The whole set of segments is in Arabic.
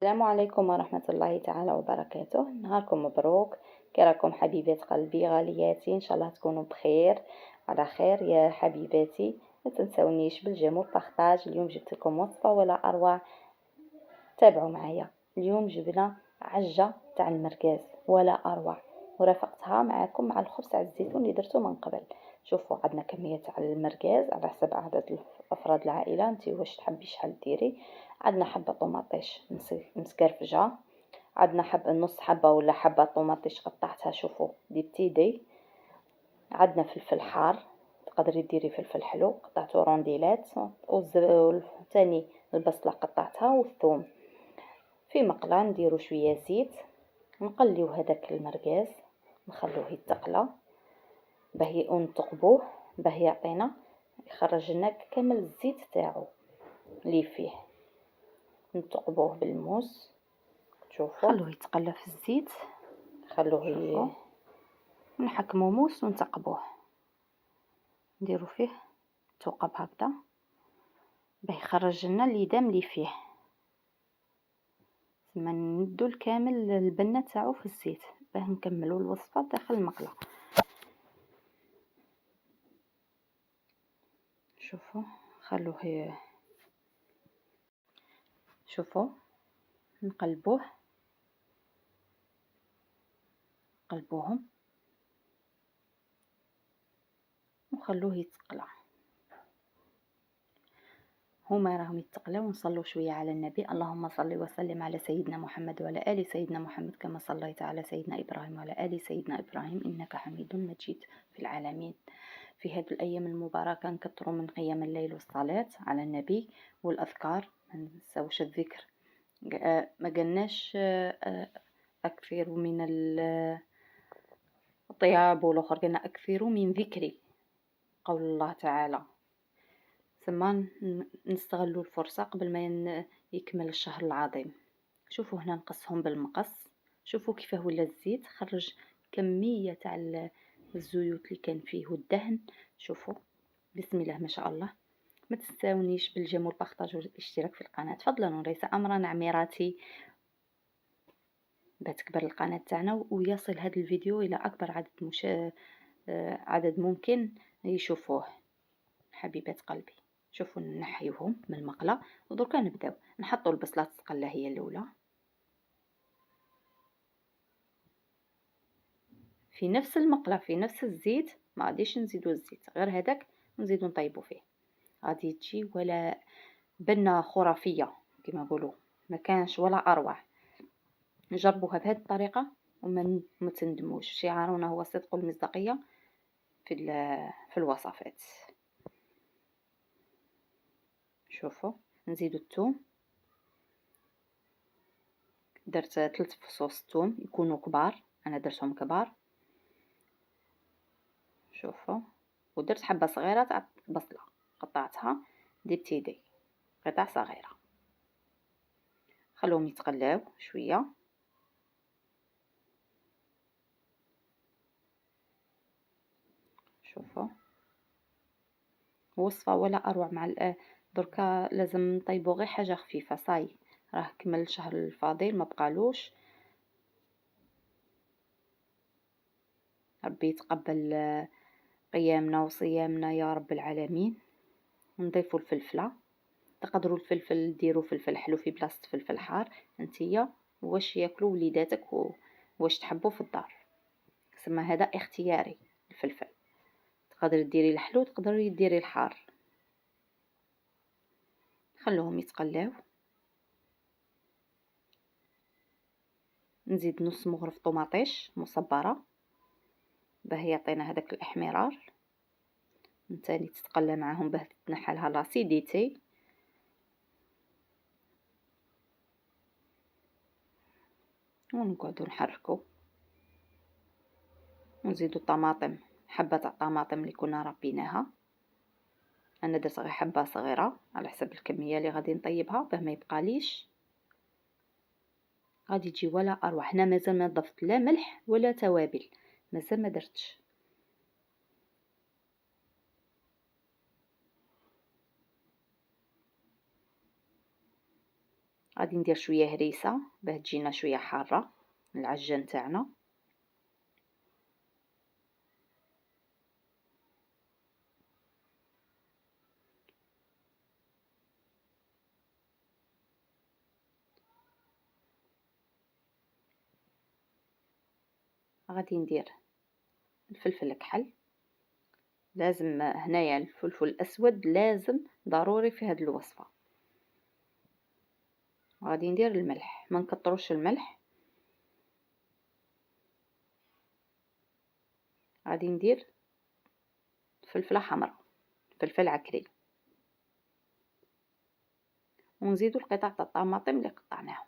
السلام عليكم ورحمة الله تعالى وبركاته. نهاركم مبروك. كي راكم حبيبات قلبي غالياتي؟ ان شاء الله تكونوا بخير على خير يا حبيباتي. ما تنسونيش بالجيم والبارطاج. اليوم جبت لكم وصفة ولا اروع. تابعوا معايا. اليوم جبنا عجة تاع المركاز ولا اروع، ورافقتها معاكم مع الخبز تاع الزيتون اللي درته من قبل. شوفوا عندنا كمية تاع المركاز على حسب عدد افراد العائلة، انت واش تحبي شحال ديري. عندنا حبة طوماطيش مسكرفجة، عندنا نص حبة ولا حبة طوماطيش قطعتها، شوفوا دي بتيدي. عندنا فلفل حار، تقدري ديري فلفل حلو قطعته رونديلات، وثاني البصلة قطعتها والثوم. في مقلة نديرو شوية زيت، نقليو هذاك المرقاز، نخلوه يتقلى باه ونثقبوه باه يعطينا يخرج لنا كامل الزيت تاعو اللي فيه. نثقبوه بالموس، شوفوا خلوه يتقلى في الزيت، خلوه نحكمو موس ونثقبوه، نديرو فيه ثقب هكذا باه يخرج لنا الليدام اللي فيه. ثم ندو الكامل البنه تاعو في الزيت باه نكملو الوصفه داخل المقله. شوفوا خلوه شوفوا نقلبوهم وخلوه يتقلع. هما راهم يتقلاو، ونصلوا شويه على النبي. اللهم صل وسلم على سيدنا محمد وعلى ال سيدنا محمد كما صليت على سيدنا ابراهيم وعلى ال سيدنا ابراهيم انك حميد مجيد في العالمين. في هذه الايام المباركه نكثروا من قيام الليل والصلاه على النبي والاذكار، ما ننساوش الذكر. ما قلناش اكثر من الطياب، والاخر قلنا اكثر من ذكري، قول الله تعالى. ثم نستغلوا الفرصة قبل ما يكمل الشهر العظيم. شوفوا هنا نقصهم بالمقص، شوفوا كيفاه ولا الزيت خرج كمية تاع الزيوت اللي كان فيه والدهن. شوفوا بسم الله ما شاء الله. ما تنساونيش بالجيم والبارطاج والاشتراك في القناة فضلا وليس امرا عميراتي، بتكبر القناة تاعنا ويصل هذا الفيديو الى اكبر عدد ممكن يشوفوه. حبيبات قلبي شوفوا نحيوهم من المقله، ودركا نبداو نحطوا البصلات تقلى هي الاولى في نفس المقله في نفس الزيت. ما غاديش نزيدوا الزيت، غير هذاك نزيدوا نطيبوا فيه. غادي تجي ولا بنه خرافيه كما نقولوا، ما كانش ولا اروع. نجربوها بهذه الطريقه وما تندموش. شعارنا هو الصدق والمصداقيه في الوصفات. شوفوا نزيدوا الثوم، درت 3 فصوص ثوم يكونوا كبار، انا درتهم كبار. شوفوا ودرت حبه صغيره تاع بصله قطعتها دي قطع صغيره. خلوهم يتقلاو شويه. شوفوا وصفه ولا اروع مع دركا لازم نطيبوا غير حاجه خفيفه. صاي راه كمل الشهر الفضيل ما بقالوش. ربي يتقبل قيامنا وصيامنا يا رب العالمين. نضيفوا الفلفله، تقدروا الفلفل ديروا فلفل حلو في بلاصه فلفل حار، انتيا واش ياكلوا وليداتك واش تحبوا في الدار. ثم هذا اختياري الفلفل، تقدري ديري الحلو تقدري ديري الحار. خلوهم يتقلاو. نزيد نص مغرف طوماطيش مصبره باه يعطينا هذاك الاحمرار. نتاني تتقلى معاهم باه تنحى لها لاسيديتي. ونقعدوا نحركوا. ونزيدوا الطماطم، حبه تاع الطماطم اللي كنا ربيناها. انا درت غير حبه صغيره على حسب الكميه اللي غادي نطيبها باه ما يبقاليش. غادي تجي ولا اروع. هنا مازال ما ضفت لا ملح ولا توابل، مازال ما درتش. غادي ندير شويه هريسه باه تجينا شويه حاره العجان تاعنا. غادي ندير الفلفل الكحل، لازم هنايا الفلفل الاسود لازم ضروري في هذه الوصفه. غادي ندير الملح، ما نكتروش الملح. غادي ندير فلفله حمراء، فلفل عكري، ونزيدو القطع تاع الطماطم اللي قطعناهم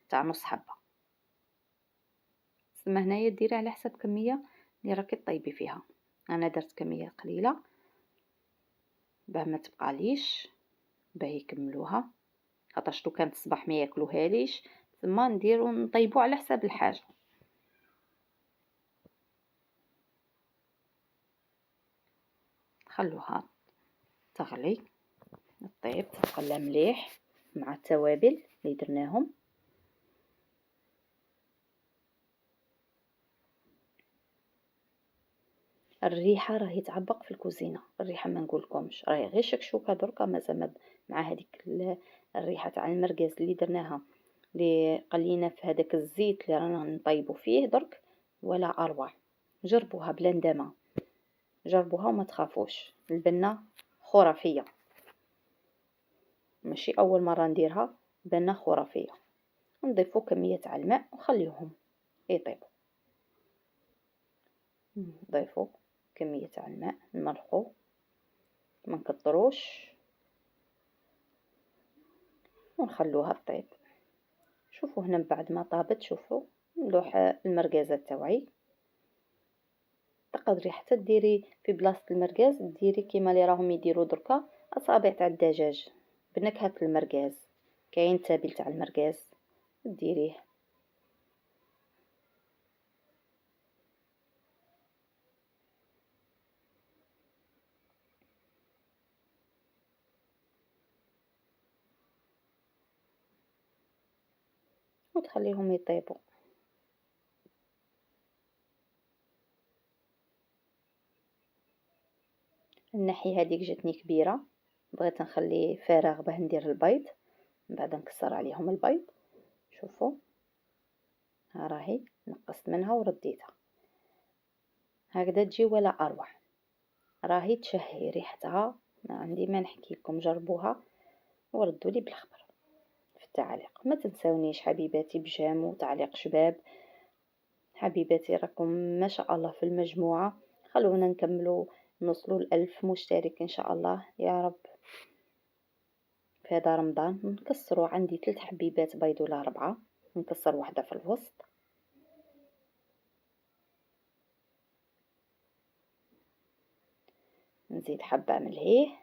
تاع نص حبه. ثم هنايا ديري على حسب كميه اللي راكي طيبي فيها. انا درت كميه قليله باه ما تبقاليش، باه يكملوها، خاطرش لو كانت الصباح ما ياكلوها ليش. ثم نديرو نطيبو على حساب الحاجه. خلوها تغلي طيب تتقلى مليح مع التوابل اللي درناهم. الريحه راهي تعبق في الكوزينه، الريحه ما نقولكمش راهي غير شكشوكه دركا مازال مع هذيك الريحه تاع المرقاز اللي درناها اللي قلينا في هذاك الزيت اللي رانا نطيبوا فيه درك، ولا اروع. جربوها بلا ندامه، جربوها وما تخافوش، البنه خرافيه، ماشي اول مره نديرها، بنه خرافيه. نضيفوا كميه تاع الماء وخليهم يطيبوا. نضيفوا كميه تاع الماء، نمرقوا ما نكتروش ونخلوها طيب. شوفوا هنا من بعد ما طابت، شوفوا نلوح المرقازه تاوعي. تقدري حتى ديري في بلاصه المرقاز ديري كيما اللي راهم يديروا دركا اصابع تاع الدجاج بنكهه المرقاز. كاين تابل تاع المرقاز ديريه. وتخليهم يطيبوا. الناحيه هذيك جاتني كبيره، بغيت نخلي فراغ باه ندير البيض، من بعد نكسر عليهم البيض. شوفوا ها راهي نقصت منها ورديتها هكذا تجي ولا اروع. راهي تشهي ريحتها، ما عندي ما نحكي لكم. جربوها وردوا لي بالخبر في التعليق. ما تنسونيش حبيباتي بجام وتعليق شباب. حبيباتي راكم ما شاء الله في المجموعة، خلونا نكملوا نوصلوا ل1000 مشترك ان شاء الله يا رب في هذا رمضان. نكسروا عندي 3 حبيبات بيض ولا 4، نكسر واحدة في الوسط. نزيد حبة ملهيه،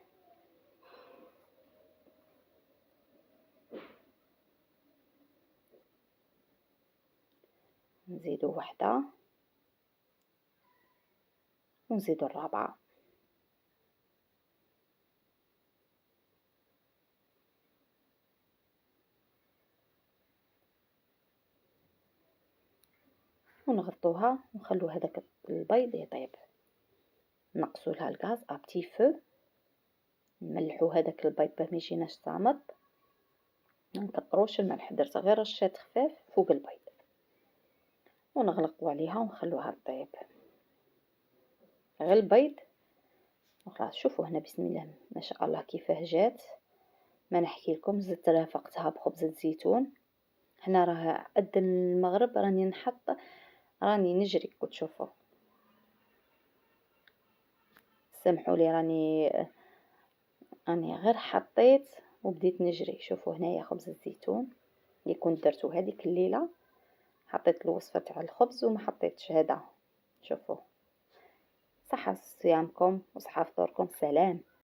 نزيدو واحدة، ونزيدو الرابعة، ونغطوها ونخلو هذاك البيض يطيب. نقصوا لها الغاز ابتي فو، نملحوا هذاك البيض باه ما يجيناش صامت. ما نكتروش الملح، درت غير رشات خفاف فوق البيض، ونغلقوا عليها ونخلوها طيب غير البيض وخلاص. شوفوا هنا بسم الله ما شاء الله كيفاه جات، ما نحكي لكم. زدت رافقتها بخبز الزيتون. هنا راه أذن المغرب راني نحط، راني نجري كنت تشوفوا. سامحوا لي راني غير حطيت وبديت نجري. شوفوا هنايا خبز الزيتون اللي كنت درتو هذيك الليله، حطيت الوصفه تاع الخبز وما حطيتش هذا. شوفوا صحه صيامكم وصحه فطوركم. سلام.